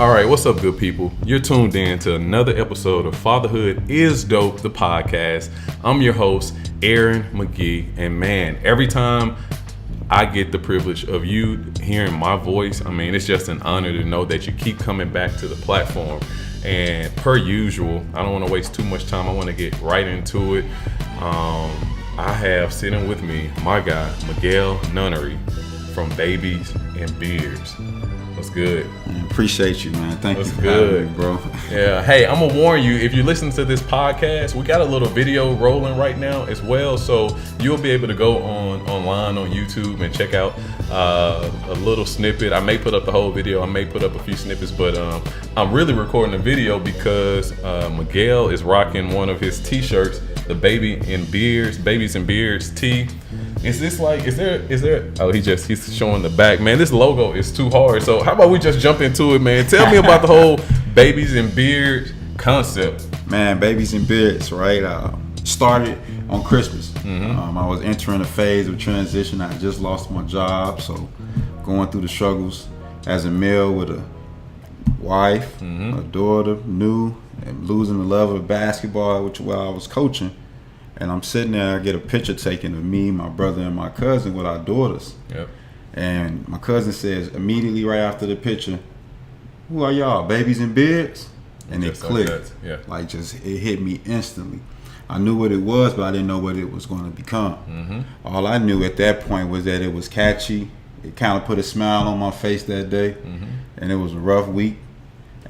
All right, what's up, good people? You're tuned in to another episode of Fatherhood is Dope, the podcast. I'm your host, Aaron McGee, and man, every time I get the privilege of you hearing my voice, I mean, it's just an honor to know that you keep coming back to the platform. And per usual, I don't want to waste too much time. I want to get right into it. I have sitting with me my guy, Miguel Nunnery from Babies and Beards. What's good? Man, appreciate you, man. Thank you for good? having me, bro. Yeah. Hey, I'm gonna warn you, if you listen to this podcast, we got a little video rolling right now as well, so you'll be able to go online on YouTube and check out a little snippet. I may put up the whole video. I may put up a few snippets, but I'm really recording a video because Miguel is rocking one of his T-shirts, the Babies and Beards tee. Is there? Oh, he's showing the back. Man, this logo is too hard. So how about we just jump into it, man? Tell me about the whole Babies and Beards concept. Man, Babies and Beards, right? Started on Christmas. Mm-hmm. I was entering a phase of transition. I just lost my job, so going through the struggles as a male with a wife, a daughter, new, and losing the love of basketball, while I was coaching. And I'm sitting there, I get a picture taken of me, my brother, and my cousin with our daughters. Yep. And my cousin says immediately right after the picture, "Who are y'all, Babies and Beards?" And it clicked. Like it hit me instantly. I knew what it was, but I didn't know what it was going to become. Mm-hmm. All I knew at that point was that it was catchy. It kind of put a smile on my face that day. Mm-hmm. And it was a rough week.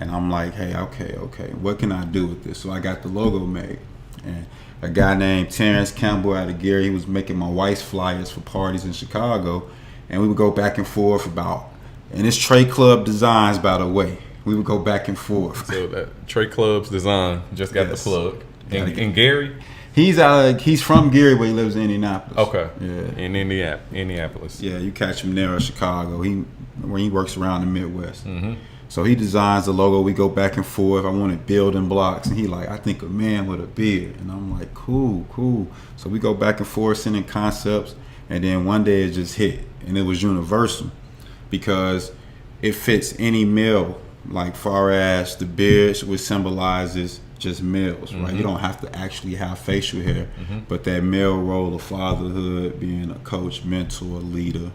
And I'm like, hey, okay, what can I do with this? So I got the logo made. And a guy named Terrence Campbell out of Gary, he was making my wife's flyers for parties in Chicago, and we would go back and forth and it's Trey Club Designs, by the way. We would go back and forth. So that Trey Club's Design just got the plug. In Gary? He's from Gary, but he lives in Indianapolis. Okay. Yeah. In Indianapolis. Yeah, you catch him there in Chicago. He works around the Midwest. Mm-hmm. So he designs the logo. We go back and forth. I wanted building blocks, and he like, I think a man with a beard, and I'm like, cool. So we go back and forth, sending concepts, and then one day it just hit, and it was universal because it fits any male. Like far as the beard, which symbolizes just males, right? You don't have to actually have facial hair, but that male role of fatherhood, being a coach, mentor, leader,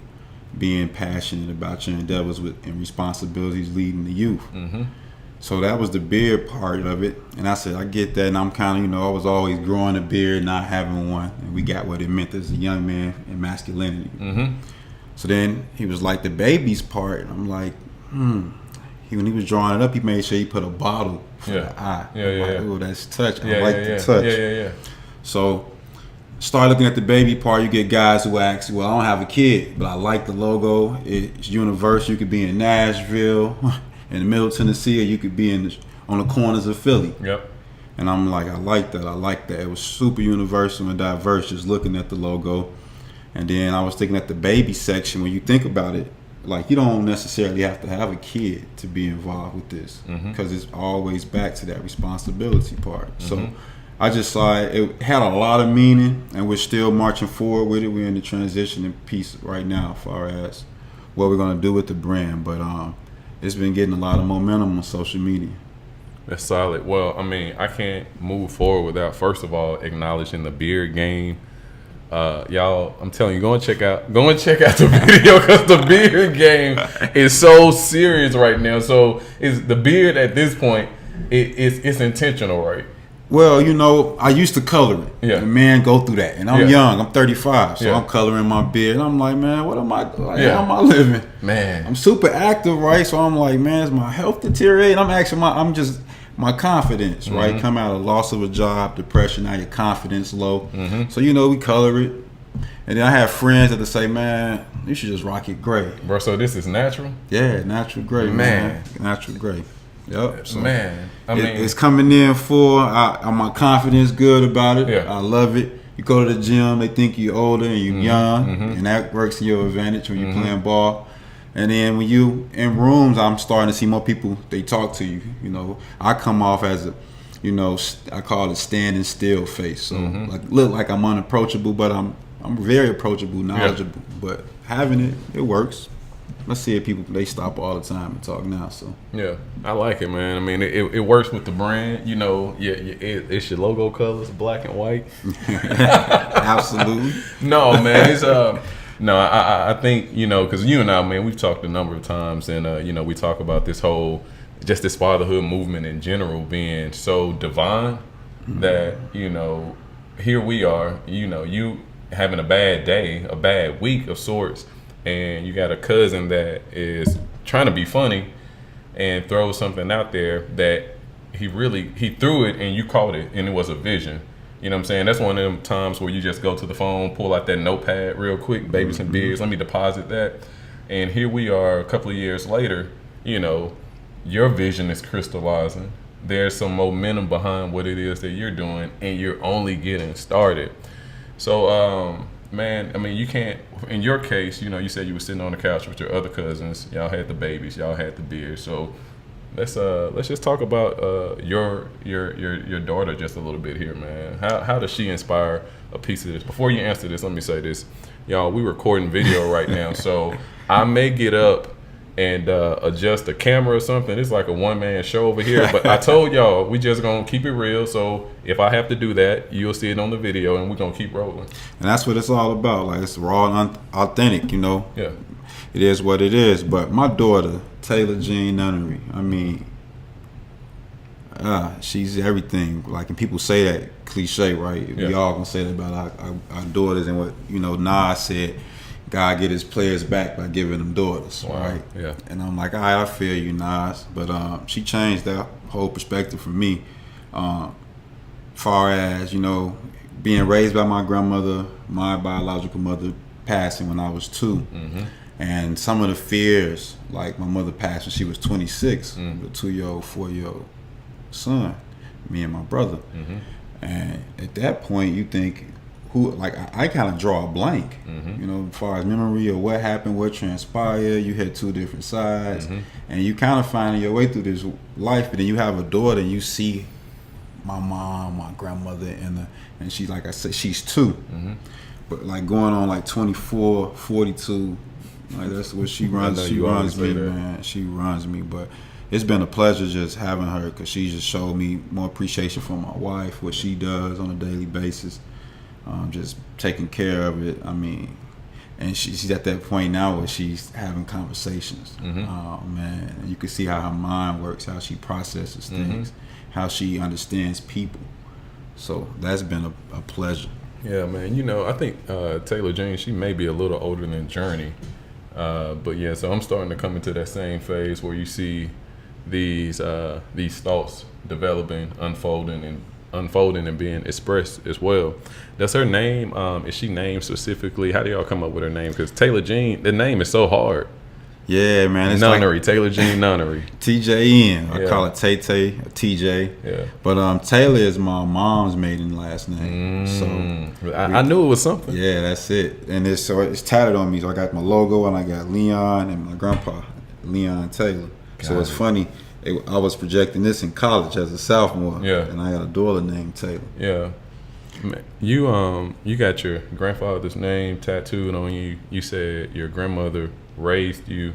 being passionate about your endeavors and responsibilities leading the youth. Mm-hmm. So that was the beard part of it. And I said, I get that. And I'm kind of, I was always growing a beard, not having one. And we got what it meant as a young man in masculinity. Mm-hmm. So then he was like, the babies part. And I'm like, when he was drawing it up, he made sure he put a bottle for the eye. Oh, that's touch. I like the touch. Yeah. So start looking at the baby part. You get guys who ask, well, I don't have a kid, but I like the logo. It's universal. You could be in Nashville, in the middle of Tennessee, or you could be on the corners of Philly. Yep. And I'm like, I like that. It was super universal and diverse, just looking at the logo. And then I was thinking at the baby section, when you think about it, like you don't necessarily have to have a kid to be involved with this, because it's always back to that responsibility part. So I just saw it had a lot of meaning, and we're still marching forward with it. We're in the transition piece right now as far as what we're going to do with the brand. But it's been getting a lot of momentum on social media. That's solid. Well, I mean, I can't move forward without, first of all, acknowledging the beard game. Y'all, I'm telling you, go and check out the video, because the beard game is so serious right now. So is the beard at this point, it's intentional, right? Well, I used to color it. Yeah. And man, go through that. And I'm young. I'm 35. So I'm coloring my beard. And I'm like, man, what am I doing? How am I living? Man. I'm super active, right? So I'm like, man, is my health deteriorating? My confidence, right? Come out of loss of a job, depression, now your confidence low. So, we color it. And then I have friends that say, man, you should just rock it gray. Bro, so this is natural? Yeah, natural gray, man. Natural gray. Yep. So man, I mean, it's coming in full. My confidence good about it. Yeah. I love it. You go to the gym, they think you're older and you're young, and that works in your advantage when you're playing ball. And then when you in rooms, I'm starting to see more people. They talk to you. I come off as a, I call it standing still face. So look like I'm unapproachable, but I'm very approachable, knowledgeable. But having it works. let's see if people, they stop all the time and talk now. So Yeah, I like it, man. I mean, it works with the brand. You know, it's your logo colors, black and white. absolutely. No, man, it's no, I think, you know, because you and I, man, we've talked a number of times, and you know, we talk about this whole, just this fatherhood movement in general being so divine that, you know, here we are, you know, you having a bad day, a bad week of sorts, and you got a cousin that is trying to be funny and throw something out there that he threw it and you caught it and it was a vision. You know what I'm saying? That's one of them times where you just go to the phone, pull out that notepad real quick, babies and beers, let me deposit that. And here we are a couple of years later, you know, your vision is crystallizing. There's some momentum behind what it is that you're doing, and you're only getting started. So, man, I mean, you can't, in your case, you know, you said you were sitting on the couch with your other cousins, y'all had the babies, y'all had the beer. So let's just talk about your daughter just a little bit here, man. How does she inspire a piece of this? Before you answer this, let me say this. Y'all, we recording video right now, so I may get up and adjust the camera or something. It's like a one-man show over here. But I told y'all, we just going to keep it real. So if I have to do that, you'll see it on the video, and we're going to keep rolling. And that's what it's all about. Like, it's raw and authentic, you know. Yeah. It is what it is. But my daughter, Taylor Jean Nunnery, I mean, she's everything. Like, and people say that cliche, right? Yeah. We all going to say that about our daughters, and what, you know, Nas said, God get his players back by giving them daughters, Wow. right? Yeah. And I'm like, I feel you, Nas. But she changed that whole perspective for me. Far as, you know, being raised by my grandmother, my biological mother passing when I was 2. Mm-hmm. And some of the fears, like my mother passed when she was 26, with a 2-year-old, 4-year-old son, me and my brother. Mm-hmm. And at that point, you think, who, like, I kind of draw a blank, you know, as far as memory of what happened, what transpired. You had 2 different sides, and you kind of finding your way through this life. But then you have a daughter, and you see my mom, my grandmother, and she's, like I said, she's 2, but like going on like 24, 42, like that's what she runs. She runs me, man. She runs me, but. It's been a pleasure just having her, because she just showed me more appreciation for my wife, what she does on a daily basis. Just taking care of it. I mean, and she's at that point now where she's having conversations. Man, and you can see how her mind works, how she processes things, how she understands people. So that's been a pleasure. Yeah, man. You know, I think Taylor Jean, she may be a little older than Journey, but yeah. So I'm starting to come into that same phase where you see these thoughts developing, unfolding and being expressed as well. Does her name, is she named specifically? How do y'all come up with her name? Because Taylor Jean, the name is so hard. Yeah, man. It's Nunnery, like Taylor Jean Nunnery. TJN. I Yeah. call it Tay-Tay, or TJ. Yeah. But Taylor is my mom's maiden last name. So I knew it was something. yeah, that's it. And it's tatted on me. So I got my logo, and I got Leon and my grandpa, Leon Taylor. So it's funny. I was projecting this in college as a sophomore. Yeah. And I got a daughter named Taylor. Yeah. Man, you got your grandfather's name tattooed on you. You said your grandmother raised you,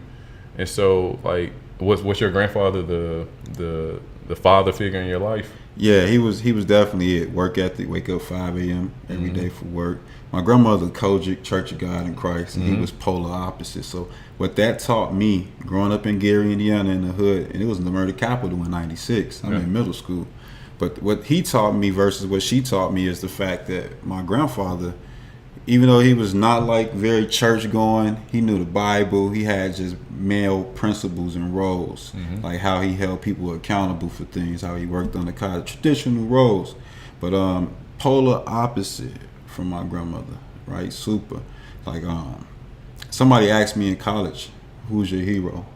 and so like, was your grandfather the father figure in your life? Yeah, he was definitely it. Work ethic, wake up 5 a.m. every day for work. My grandmother, Kojic, Church of God in Christ, and he was polar opposite. So what that taught me, growing up in Gary, Indiana, in the hood, and it was in the murder capital in '96. I'm in middle school. But what he taught me versus what she taught me is the fact that my grandfather, even though he was not like very church going, he knew the Bible. He had just male principles and roles, like how he held people accountable for things, how he worked on the kind of traditional roles. But polar opposite from my grandmother, right? Super. Like somebody asked me in college, "Who's your hero?"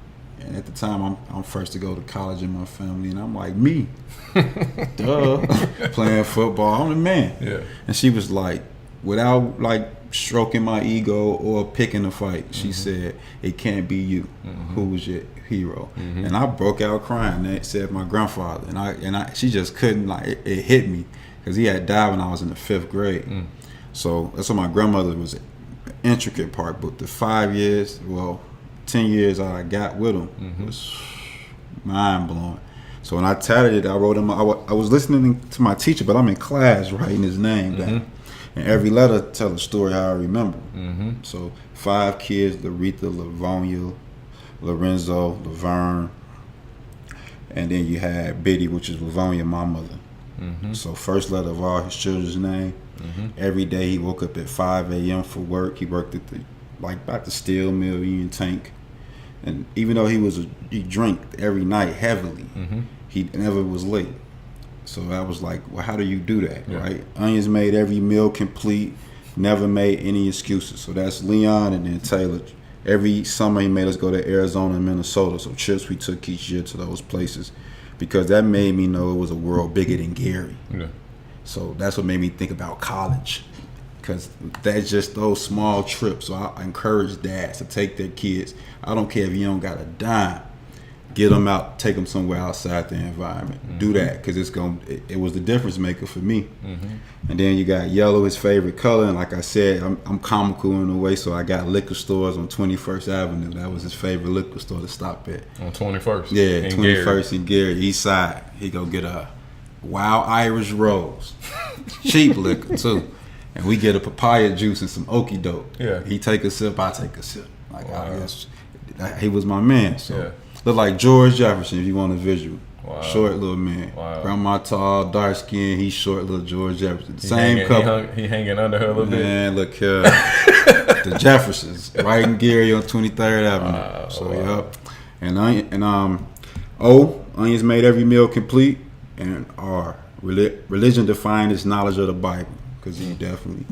And at the time, I'm first to go to college in my family, and I'm like, me, duh, playing football. I'm the man. Yeah. And she was like, without like stroking my ego or picking a fight, she said, "It can't be you. Who was your hero?" And I broke out crying. They said my grandfather, and I she just couldn't, like, it hit me because he had died when I was in the 5th grade. So that's what my grandmother was an intricate part. But the 5 years, well, 10 years I got with him was mind blowing. So when I tatted it, I wrote him. I was listening to my teacher, but I'm in class writing his name down. And every letter tell a story how I remember. So 5 kids: Laretha, Lavonia, Lorenzo, Laverne, and then you had Biddy, which is Lavonia, my mother. So first letter of all his children's name. Every day he woke up at 5 a.m. for work. He worked at the steel mill, Union Tank. And even though he drank every night heavily, he never was late. So I was like, well, how do you do that, right? Onions made every meal complete, never made any excuses. So that's Leon, and then Taylor. Every summer he made us go to Arizona and Minnesota. So trips we took each year to those places, because that made me know it was a world bigger than Gary. So that's what made me think about college, because that's just those small trips. So I encourage dads to take their kids. I don't care if you don't got a dime. Get them out, take them somewhere outside the environment. Do that, because it was the difference maker for me. And then you got yellow, his favorite color, and like I said, I'm comical in a way, so I got liquor stores on 21st Avenue. That was his favorite liquor store to stop at. On 21st? Yeah, 21st in Gary, East Side. He go get a Wild Irish Rose, cheap liquor too, and we get a papaya juice and some okie doke. Yeah. He take a sip, I take a sip. Like, I guess he was my man. So. Look like George Jefferson if you want a visual. Short little man. Grandma tall, dark skin. He's short little George Jefferson. Same couple. He hanging under her a little bit. Man, look here. The Jeffersons, right in Gary on 23rd Avenue. So yep. And Onions made every meal complete. And R, religion defined his knowledge of the Bible, because he definitely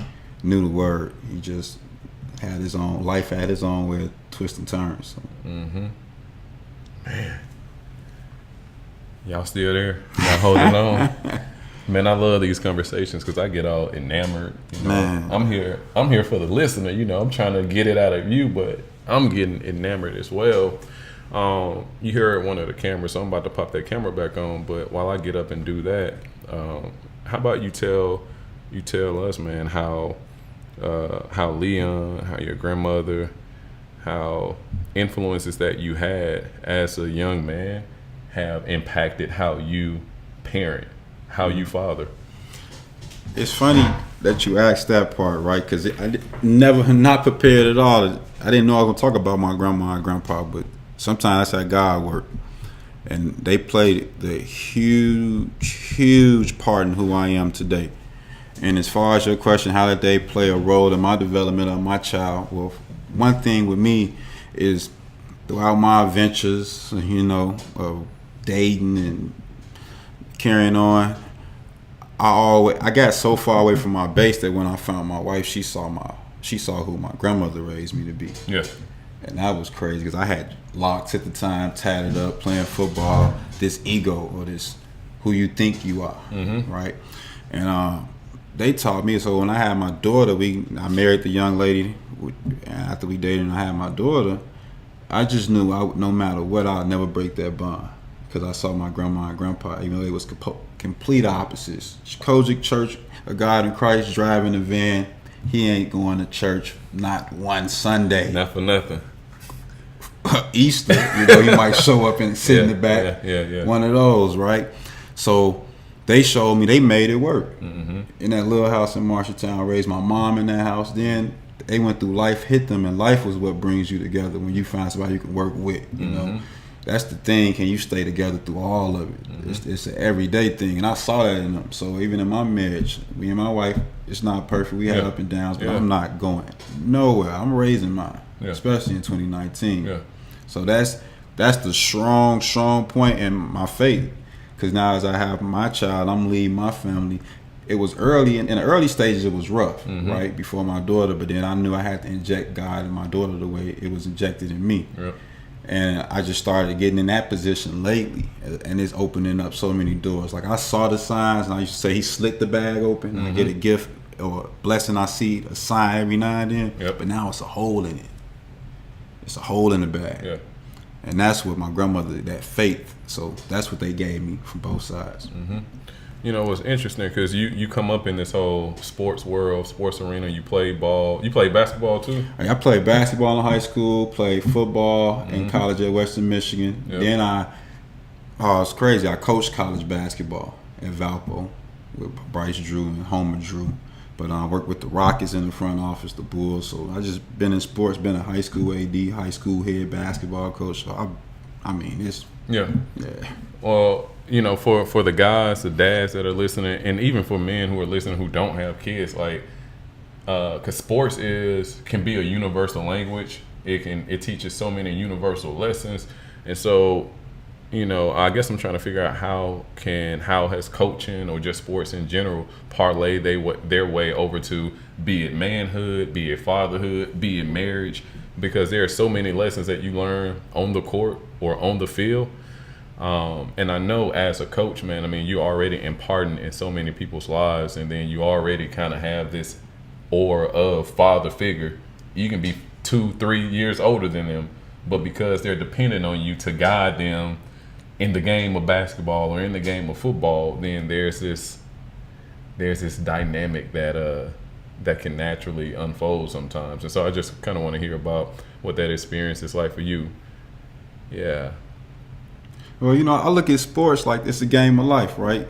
knew the word. He just had his own life, had his own way of twists and turns. So. Man, y'all still there? Y'all holding on? Man, I love these conversations because I get all enamored. You know? Man, I'm here for the listener. You know, I'm trying to get it out of you, but I'm getting enamored as well. You hear one of the cameras, so I'm about to pop that camera back on. But while I get up and do that, how about you tell us, man, how Leon, how your grandmother, how influences that you had as a young man have impacted how you parent, how you father. It's funny that you asked that part, right? Because I never not prepared at all. I didn't know I was gonna talk about my grandma and grandpa, but sometimes that's how God worked, and they played the huge part in who I am today. And as far as your question, how did they play a role in my development of my child? Well, one thing with me is throughout my adventures, you know, of dating and carrying on, I got so far away from my base that when I found my wife, she saw who my grandmother raised me to be. Yeah. And that was crazy, because I had locks at the time, tatted up, playing football, this ego, or this who you think you are, right? And they taught me. So when I had my daughter, I married the young lady. After we dated and I had my daughter, I just knew no matter what, I'd never break that bond, because I saw my grandma and grandpa, even though they was complete opposites. Kojic Church of God in Christ, driving a van. He ain't going to church not one Sunday. Not for nothing. Easter, you know, he might show up and sit in the back. Yeah. One of those, right? So they showed me, they made it work. In that little house in Marshalltown, raised my mom in that house. Then they went through life, hit them, and life was what brings you together when you find somebody you can work with, you know. That's the thing, can you stay together through all of it? It's an everyday thing, and I saw that in them. So even in my marriage, me and my wife, it's not perfect. We had up and downs, but I'm not going nowhere. I'm raising mine, especially in 2019. So that's the strong point in my faith. Because now as I have my child, I'm leading my family. It was early, in the early stages it was rough, right, before my daughter, but then I knew I had to inject God in my daughter the way it was injected in me. And I just started getting in that position lately, and it's opening up so many doors. Like, I saw the signs, and I used to say he slicked the bag open, and I get a gift or a blessing, I see a sign every now and then, but now it's a hole in it. It's a hole in the bag. And that's what my grandmother, that faith, so that's what they gave me from both sides. You know, it's interesting because you come up in this whole sports world, sports arena. You play ball. You play basketball too? I played basketball in high school, played football in college at Western Michigan. Yep. Then it's crazy. I coached college basketball at Valpo with Bryce Drew and Homer Drew. But I worked with the Rockets in the front office, the Bulls. So I just been in sports, been a high school AD, high school head basketball coach. So I mean, it's yeah. Yeah. Well, you know, for the guys, the dads that are listening, and even for men who are listening who don't have kids, like, because sports can be a universal language. It teaches so many universal lessons, and so, you know, I guess I'm trying to figure out how has coaching or just sports in general parlay their way over to, be it manhood, be it fatherhood, be it marriage, because there are so many lessons that you learn on the court or on the field. And I know as a coach, man, I mean, you're already imparting in so many people's lives, and then you already kind of have this aura of father figure. You can be 2-3 years older than them, but because they're dependent on you to guide them in the game of basketball or in the game of football, then there's this dynamic that can naturally unfold sometimes. And so I just kind of want to hear about what that experience is like for you. Yeah. Well, you know, I look at sports like it's a game of life, right?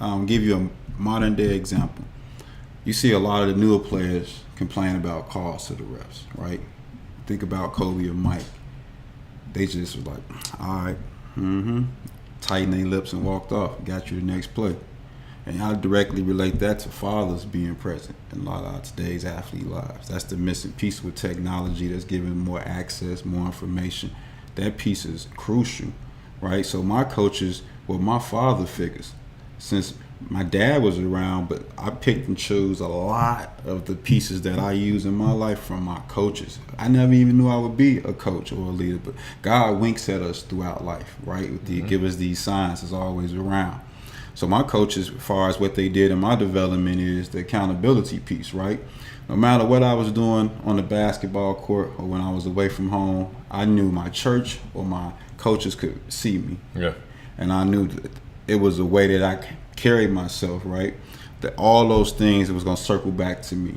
I'll give you a modern day example. You see a lot of the newer players complain about calls to the refs, right? Think about Kobe or Mike. They just were like, all right, tighten their lips and walked off. Got you the next play. And I directly relate that to fathers being present in a lot of today's athlete lives. That's the missing piece with technology that's giving more access, more information. That piece is crucial, right? So my coaches were my father figures. Since my dad was around, but I picked and chose a lot of the pieces that I use in my life from my coaches. I never even knew I would be a coach or a leader, but God winks at us throughout life, right? Give us these signs, is always around. So my coaches, as far as what they did in my development, is the accountability piece, right? No matter what I was doing on the basketball court or when I was away from home, I knew my church or my coaches could see me. Yeah. And I knew that it was a way that I carried myself, right? That all those things, it was going to circle back to me.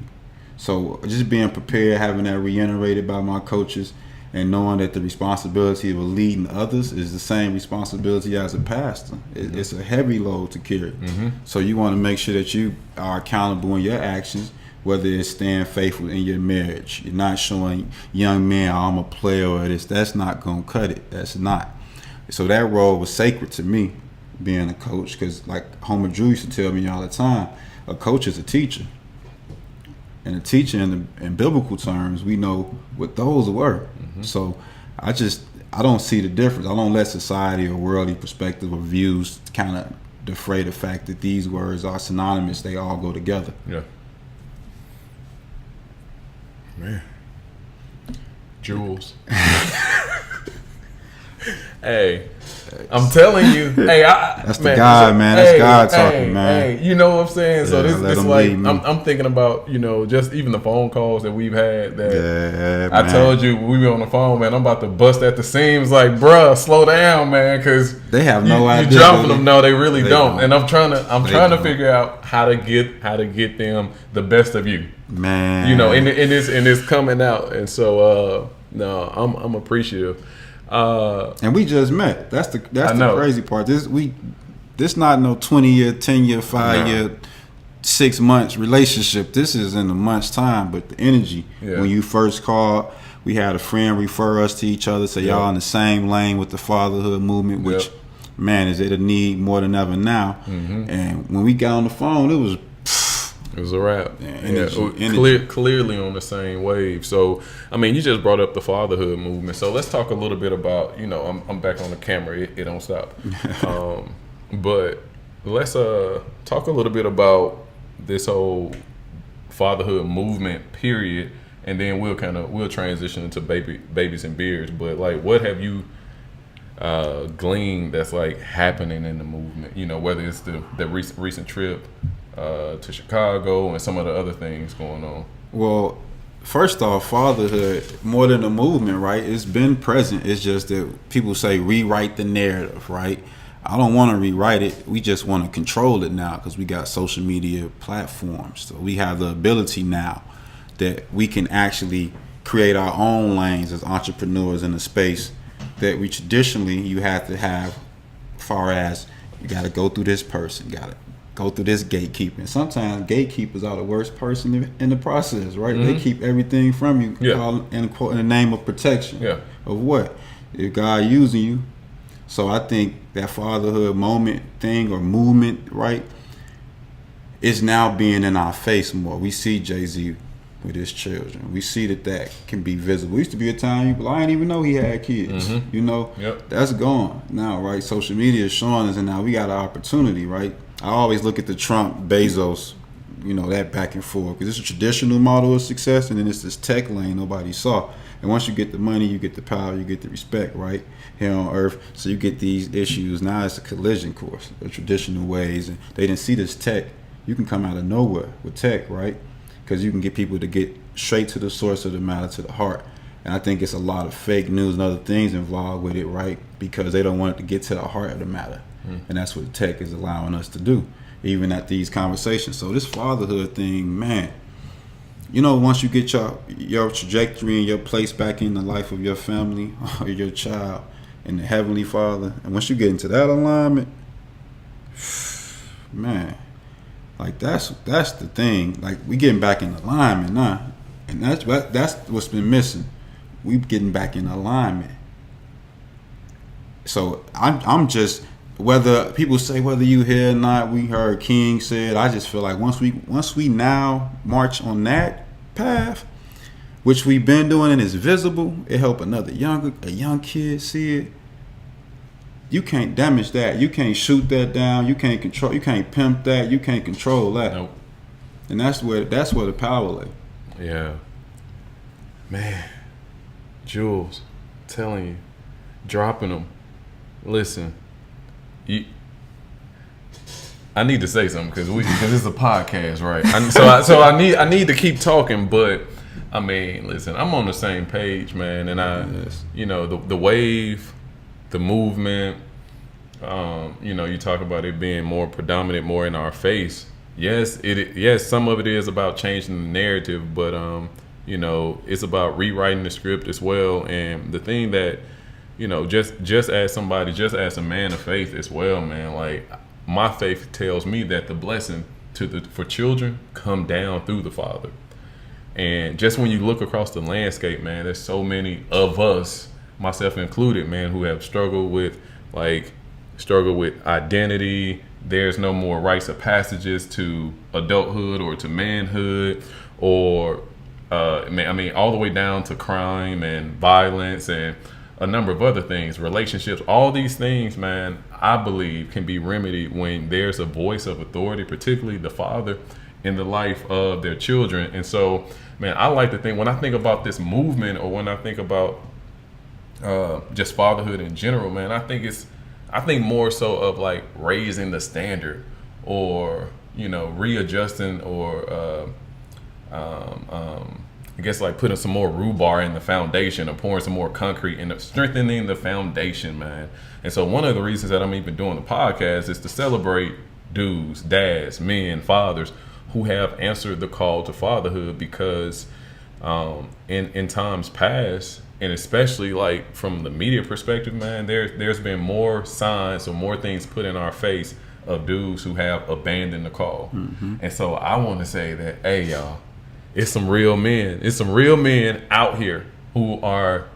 So just being prepared, having that reiterated by my coaches, and knowing that the responsibility of leading others is the same responsibility as a pastor. It's a heavy load to carry. So you want to make sure that you are accountable in your actions, whether it's staying faithful in your marriage. You're not showing young men, I'm a player or this. That's not going to cut it. That's not. So that role was sacred to me, being a coach, because like Homer Drew used to tell me all the time, a coach is a teacher. And a teacher in biblical terms, we know what those were. So I don't see the difference. I don't let society or worldly perspective or views kind of defray the fact that these words are synonymous. They all go together. Yeah. Man. Jules. Hey, I'm telling you. Hey, that's the God, man. That's God talking, man. Hey, you know what I'm saying? So Yeah, this like I'm thinking about, you know, just even the phone calls that we've had. That I told you we were on the phone, man. I'm about to bust at the seams. Like, bruh, slow down, man, because they have no idea. You dropping them? No, they really don't. And I'm trying to figure out how to get them the best of you, man. You know, and it's coming out, and so no, I'm appreciative. And we just met. That's the crazy part. This not no 20-year, 10-year, 5-year, 6 months relationship. This is in a month's time. But the energy when you first called, we had a friend refer us to each other, say y'all in the same lane with the fatherhood movement, which man is it a need more than ever now. And when we got on the phone, it was a wrap. Energy. Clearly on the same wave. So, I mean, you just brought up the fatherhood movement. So let's talk a little bit about, you know, I'm back on the camera. It don't stop. But let's talk a little bit about this whole fatherhood movement period, and then we'll transition into babies and beards. But like, what have you gleaned that's like happening in the movement? You know, whether it's the recent trip to Chicago and some of the other things going on. Well, first off, fatherhood, more than a movement, right? It's been present. It's just that people say rewrite the narrative, right? I don't want to rewrite it. We just want to control it now because we got social media platforms. So we have the ability now that we can actually create our own lanes as entrepreneurs in a space that we traditionally you have to have, far as you got to go through this person, got to go through this gatekeeping. Sometimes gatekeepers are the worst person in the process, right? They keep everything from you, in the name of protection. Of what? If God using you. So I think that fatherhood moment thing or movement, right, is now being in our face more. We see Jay-Z with his children. We see that can be visible. Used to be a time I didn't even know he had kids. You know, that's gone now, right? Social media is showing us, and now we got an opportunity, right? I always look at the Trump, Bezos, you know, that back and forth, because it's a traditional model of success, and then it's this tech lane nobody saw. And once you get the money, you get the power, you get the respect, right, here on earth. So you get these issues. Now it's a collision course, the traditional ways, and they didn't see this tech. You can come out of nowhere with tech, right? Because you can get people to get straight to the source of the matter, to the heart. And I think it's a lot of fake news and other things involved with it, right? Because they don't want it to get to the heart of the matter. And that's what tech is allowing us to do, even at these conversations. So this fatherhood thing, man, you know, once you get your trajectory and your place back in the life of your family or your child and the Heavenly Father, and once you get into that alignment, man, like that's the thing. Like we getting back in alignment now, and that's what's been missing. We getting back in alignment. So I'm just, whether people say whether you hear or not, we heard King said. I just feel like once we now march on that path, which we've been doing and is visible, it help a young kid see it. You can't damage that. You can't shoot that down. You can't control. You can't pimp that. You can't control that. Nope. And that's where the power lay. Yeah. Man, Jules, telling you, dropping them. Listen, I need to say something because it's a podcast, right? So I need to keep talking, but I mean, listen, I'm on the same page, man, and you know, the wave, the movement, you know, you talk about it being more predominant, more in our face. Yes, some of it is about changing the narrative, but you know, it's about rewriting the script as well. And the thing that, you know, just as somebody, just as a man of faith as well, man, like my faith tells me that the blessing for children come down through the father. And just when you look across the landscape, man, there's so many of us, myself included, man, who have struggled with identity. There's no more rites of passages to adulthood or to manhood, or I mean, all the way down to crime and violence and a number of other things, relationships. All these things, man, I believe can be remedied when there's a voice of authority, particularly the father, in the life of their children. And so, man, I like to think, when I think about this movement, or when I think about just fatherhood in general, man, I think more so of like raising the standard, or, you know, readjusting, or I guess like putting some more rhubarb in the foundation, or pouring some more concrete and strengthening the foundation, man. And so one of the reasons that I'm even doing the podcast is to celebrate dudes, dads, men, fathers who have answered the call to fatherhood, because in times past, and especially like from the media perspective, man, there's been more signs or more things put in our face of dudes who have abandoned the call. And so I want to say that, hey, y'all, it's some real men. It's some real men out here who are,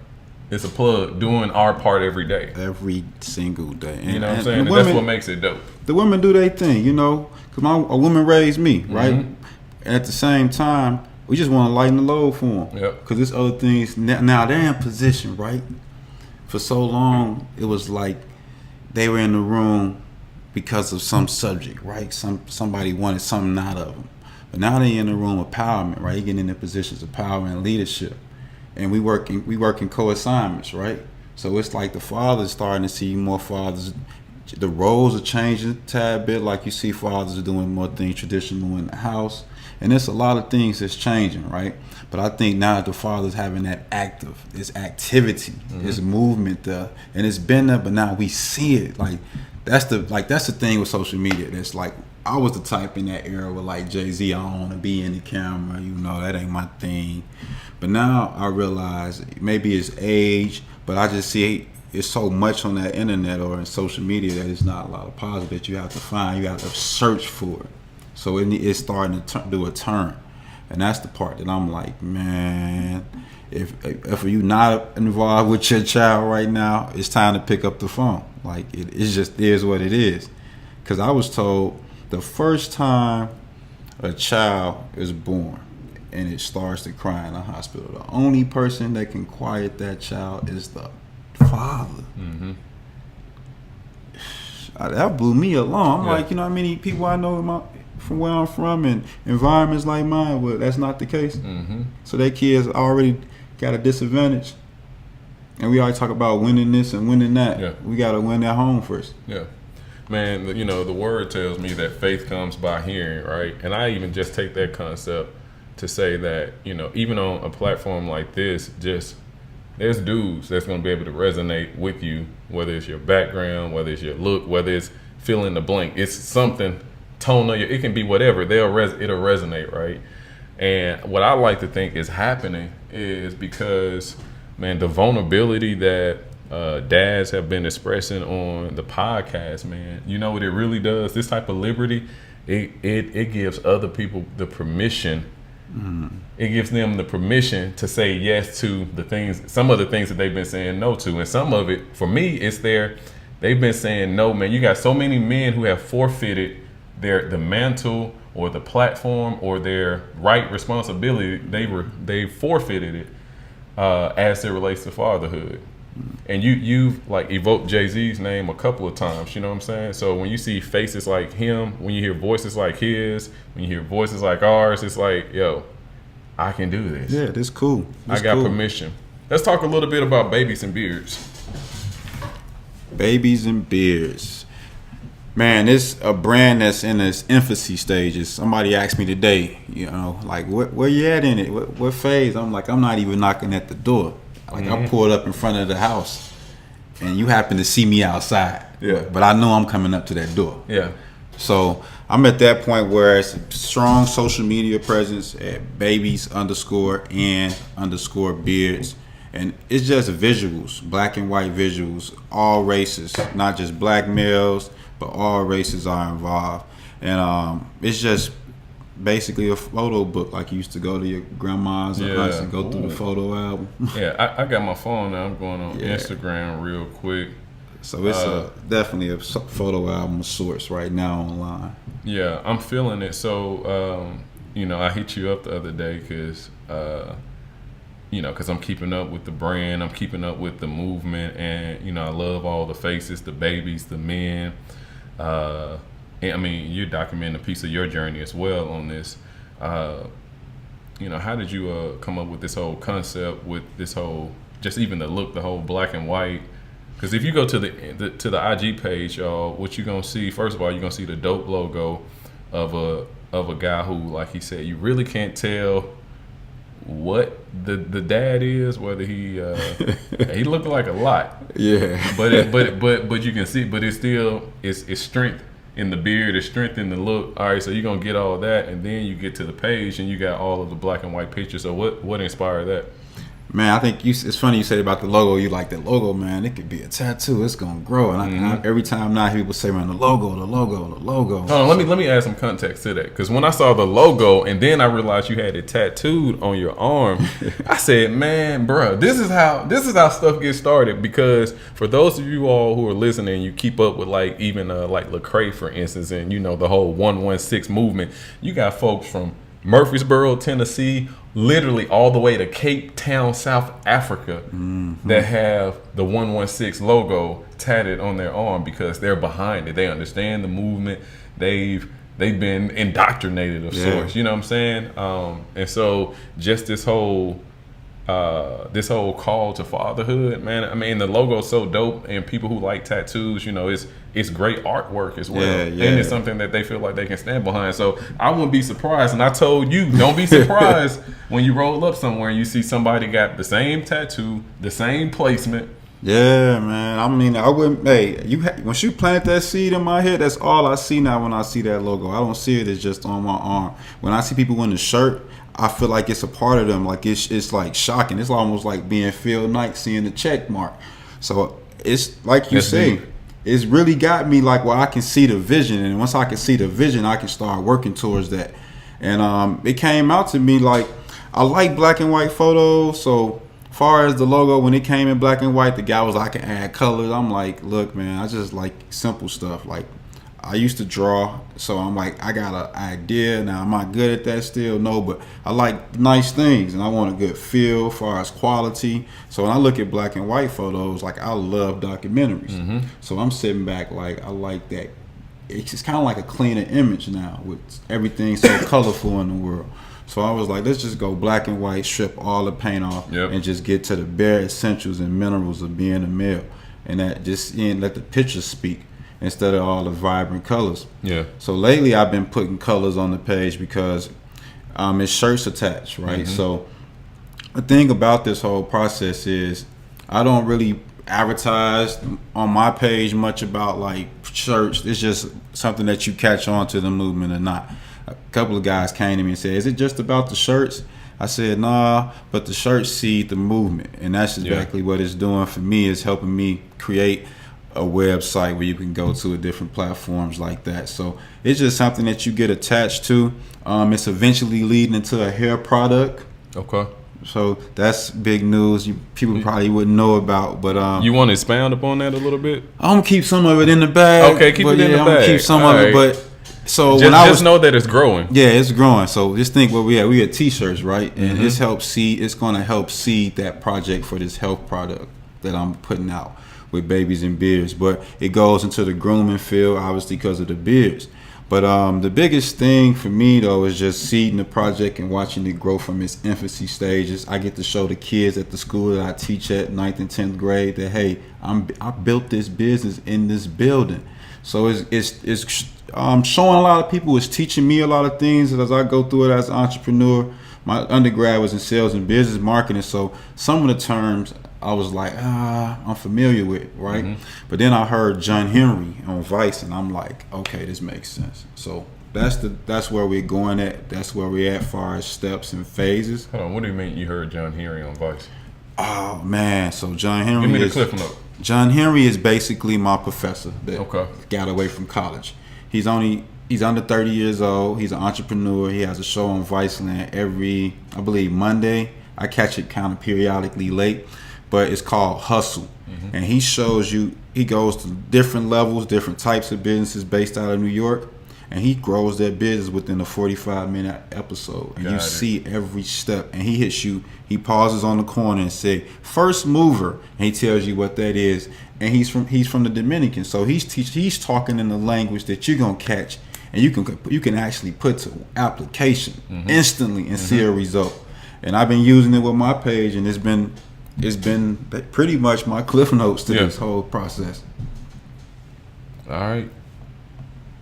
it's a plug, doing our part every day. Every single day. And, you know what I'm saying? And that's what makes it dope. The women do their thing, you know, because a woman raised me, right? And at the same time, we just want to lighten the load for them. Yep. Because there's other things. Now they're in position, right? For so long, it was like they were in the room because of some subject, right? Somebody wanted something out of them. But now they in the room of empowerment, right? They getting into positions of power and leadership. And we working co-assignments, right? So it's like the fathers starting to see more fathers. The roles are changing a tad bit, like you see fathers are doing more things traditional in the house. And there's a lot of things that's changing, right? But I think now that the father's having that this activity, this movement there, and it's been there, but now we see it. Like that's the thing with social media. That's like, I was the type in that era with like Jay-Z, I don't want to be in the camera, that ain't my thing. But now I realize maybe it's age, but I just see it's so much on that internet or in social media that it's not a lot of positive that you have to find. You have to search for it. So it's starting to do a turn. And that's the part that I'm like, man, if you're not involved with your child right now, it's time to pick up the phone. Like, it just is what it is. Because I was told the first time a child is born and it starts to cry in the hospital, the only person that can quiet that child is the father. Mm-hmm. That blew me along. I'm like, how many people I know from where I'm from and environments like mine, well, that's not the case. Mm-hmm. So their kids already got a disadvantage. And we always talk about winning this and winning that. Yeah. We got to win at home first. Yeah. Man, the word tells me that faith comes by hearing, right? And I even just take that concept to say that, even on a platform like this, there's dudes that's going to be able to resonate with you, whether it's your background, whether it's your look, whether it's fill in the blank. It's something, tone of it can be whatever. It'll resonate, right? And what I like to think is happening is because, man, the vulnerability that dads have been expressing on the podcast, man, you know what it really does? This type of liberty, it gives other people the permission. It gives them the permission to say yes to some of the things that they've been saying no to. And some of it, for me, they've been saying no, man. You got so many men who have forfeited the mantle or the platform or their right responsibility. They forfeited it as it relates to fatherhood. And you've like evoked Jay-Z's name a couple of times, you know what I'm saying? So when you see faces like him, when you hear voices like his, when you hear voices like ours, it's like, yo, I can do this. Yeah, this cool. I got permission. Let's talk a little bit about Babies and Beards. Babies and Beards. Man, it's a brand that's in its infancy stages. Somebody asked me today, like, where you at in it? What phase? I'm like, I'm not even knocking at the door. Like, I pulled up in front of the house, and you happen to see me outside. Yeah. But I know I'm coming up to that door. Yeah. So I'm at that point where it's a strong social media presence at babies_and_beards. And it's just visuals, black and white visuals, all races, not just black males, but all races are involved. And it's just basically a photo book, like you used to go to your grandma's and aunts and go through the photo album. Yeah, I got my phone now. I'm going on Instagram real quick. So it's definitely a photo album of sorts right now online. Yeah, I'm feeling it. So, I hit you up the other day because, because I'm keeping up with the brand. I'm keeping up with the movement. And, I love all the faces, the babies, the men. And I mean, you're documenting a piece of your journey as well on this. How did you come up with this whole concept, with this whole, just even the look, the whole black and white? Because if you go to the IG page, y'all, what you're gonna see, first of all, you're gonna see the dope logo of a guy who, like he said, you really can't tell what the dad is, whether he looked like a lot. Yeah. But you can see, but it's still it's strength in the beard, it's strength in the look. All right, so you're gonna get all that, and then you get to the page and you got all of the black and white pictures. So what inspired that? Man, I think it's funny you said about the logo. You like the logo, man. It could be a tattoo. It's gonna grow. And I, every time now people say, man, the logo. Hold on, let me add some context to that. Because when I saw the logo and then I realized you had it tattooed on your arm, I said, man, bro, this is how stuff gets started. Because for those of you all who are listening, you keep up with like even like Lecrae, for instance, and the whole 116 movement. You got folks from Murfreesboro, Tennessee, literally all the way to Cape Town, South Africa, that have the 116 logo tatted on their arm because they're behind it. They understand the movement. They've been indoctrinated of sorts. You know what I'm saying? And so just this whole call to fatherhood, man. I mean, the logo's so dope, and people who like tattoos, it's great artwork as well. And it's something that they feel like they can stand behind. So I wouldn't be surprised, and I told you, don't be surprised when you roll up somewhere and you see somebody got the same tattoo, the same placement, Yeah, man. I mean, I wouldn't. Hey, once you plant that seed in my head, that's all I see now. When I see that logo, I don't see it as just on my arm. When I see people in the shirt, I feel like it's a part of them. Like it's like shocking. It's almost like being Phil Knight seeing the check mark. So it's like you say, it's really got me like where I can see the vision, and once I can see the vision, I can start working towards that. And it came out to me like I like black and white photos, so. Far as the logo, when it came in black and white, the guy was like, I can add colors. I'm like, look, man, I just like simple stuff. Like, I used to draw, so I'm like, I got an idea. Now, am I good at that still? No, but I like nice things, and I want a good feel as far as quality. So when I look at black and white photos, like, I love documentaries. Mm-hmm. So I'm sitting back like, I like that. It's kind of like a cleaner image now with everything so colorful in the world. So I was like, let's just go black and white, strip all the paint off, and just get to the bare essentials and minerals of being a male. And that just let the picture speak instead of all the vibrant colors. Yeah. So lately I've been putting colors on the page because it's shirts attached, right? Mm-hmm. So the thing about this whole process is I don't really advertise on my page much about like shirts. It's just something that you catch on to the movement or not. A couple of guys came to me and said, is it just about the shirts? I said, nah, but the shirts seed the movement. And that's exactly what it's doing for me, is helping me create a website where you can go to different platforms like that. So it's just something that you get attached to. It's eventually leading into a hair product. Okay. So that's big news. People probably wouldn't know about, but you want to expound upon that a little bit? I'm gonna keep some of it in the bag. Okay, keep it in the bag. I'm gonna keep some of it, but. So just know that it's growing. Yeah, it's growing. So just think what we had T-shirts, right? And it's going to help seed that project for this health product that I'm putting out with babies and beards. But it goes into the grooming field, obviously, because of the beards. But the biggest thing for me, though, is just seeding the project and watching it grow from its infancy stages. I get to show the kids at the school that I teach at 9th and 10th grade that, hey, I built this business in this building. So it's showing a lot of people, it's teaching me a lot of things as I go through it as an entrepreneur. My undergrad was in sales and business marketing, so some of the terms I was like, I'm familiar with, right? Mm-hmm. But then I heard John Henry on Vice, and I'm like, okay, this makes sense. So that's where we're going at. That's where we're at, far as steps and phases. Hold on, what do you mean you heard John Henry on Vice? Oh man, so John Henry. Give me the cliff note. John Henry is basically my professor that got away from college. He's under 30 years old. He's an entrepreneur. He has a show on Viceland every, I believe, Monday. I catch it kind of periodically late, but it's called Hustle. Mm-hmm. And he shows you, he goes to different levels, different types of businesses based out of New York, and he grows their business within a 45-minute episode. And you see every step. And he hits you, he pauses on the corner and say, first mover, and he tells you what that is. And he's from the Dominican, so he's talking in the language that you're gonna catch, and you can actually put to application instantly and see a result. And I've been using it with my page, and it's been pretty much my cliff notes to this whole process. All right.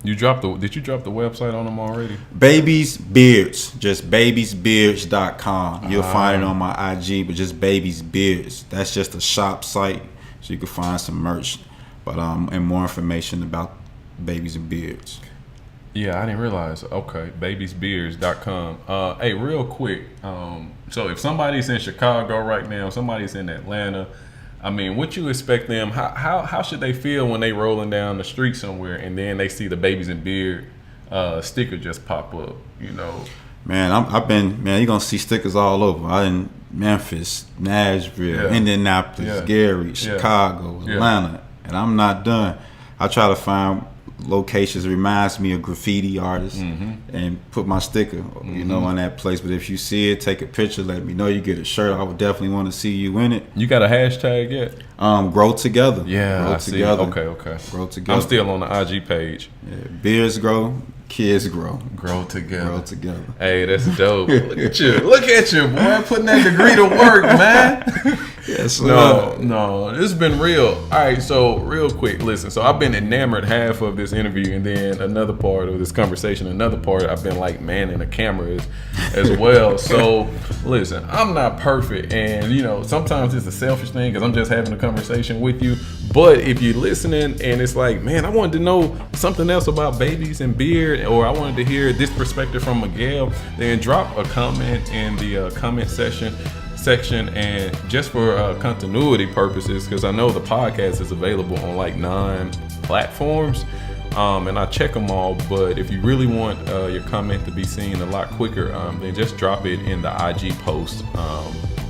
Did you drop the website on them already? Babies Beards, just babiesbeards.com. You'll find it on my IG, but just Babies Beards. That's just a shop site. So you can find some merch, but and more information about Babies and Beards. Yeah, I didn't realize. Okay, babiesbeards.com. Hey, real quick. So if somebody's in Chicago right now, somebody's in Atlanta, I mean, what you expect them? How should they feel when they rolling down the street somewhere and then they see the Babies and Beard sticker just pop up? You know. Man, you're gonna see stickers all over. I in Memphis, Nashville, Indianapolis, Gary, Chicago, Atlanta, and I'm not done. I try to find locations that reminds me of graffiti artists and put my sticker, on that place. But if you see it, take a picture, let me know. You get a shirt, I would definitely want to see you in it. You got a hashtag yet? Grow together. Yeah, grow together. Okay. Grow together. I'm still on the IG page. Yeah, beards grow, kids grow. Grow together. Grow together. Hey, that's dope. Look at you, boy, putting that degree to work, man. Yes, No, it's been real. All right, so real quick, listen. So I've been enamored half of this interview, and then another part of this conversation, another part I've been like manning the camera as well. So listen, I'm not perfect, and sometimes it's a selfish thing because I'm just having a conversation with you. But if you're listening and it's like, man, I wanted to know something else about babies and beard, or I wanted to hear this perspective from Miguel, then drop a comment in the comment section, and just for continuity purposes, because I know the podcast is available on like 9 platforms, and I check them all. But if you really want your comment to be seen a lot quicker, then just drop it in the IG post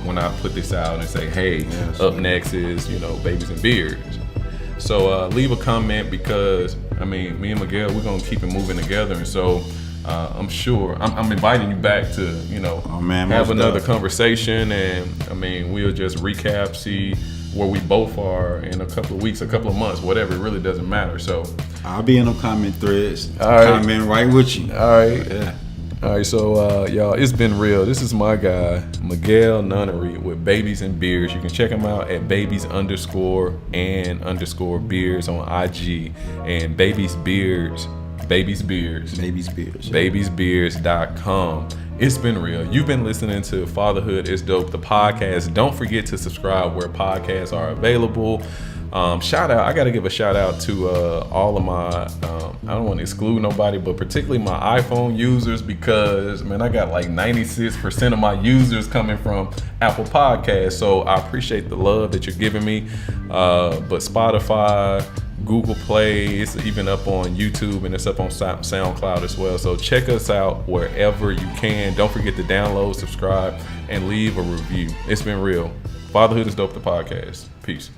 when I put this out and say, hey, up next is babies and beards. So leave a comment, because me and Miguel, we're gonna keep it moving together, and so I'm sure I'm inviting you back to have another conversation, and we'll just recap, see where we both are in a couple of weeks, a couple of months, whatever. It really doesn't matter. So I'll be in the comment threads. All right. Comment right with you. All right. Yeah. All right, so y'all, it's been real. This is my guy, Miguel Nunnery with Babies and Beards. You can check him out at babies_and_beards on IG, and babiesbeards.com. It's been real. You've been listening to Fatherhood is Dope, the podcast. Don't forget to subscribe where podcasts are available. Shout out, I got to give a shout out to all of my, I don't want to exclude nobody, but particularly my iPhone users, because, man, I got like 96% of my users coming from Apple Podcasts. So I appreciate the love that you're giving me. But Spotify, Google Play, it's even up on YouTube, and it's up on SoundCloud as well. So check us out wherever you can. Don't forget to download, subscribe, and leave a review. It's been real. Fatherhood is Dope, the podcast. Peace.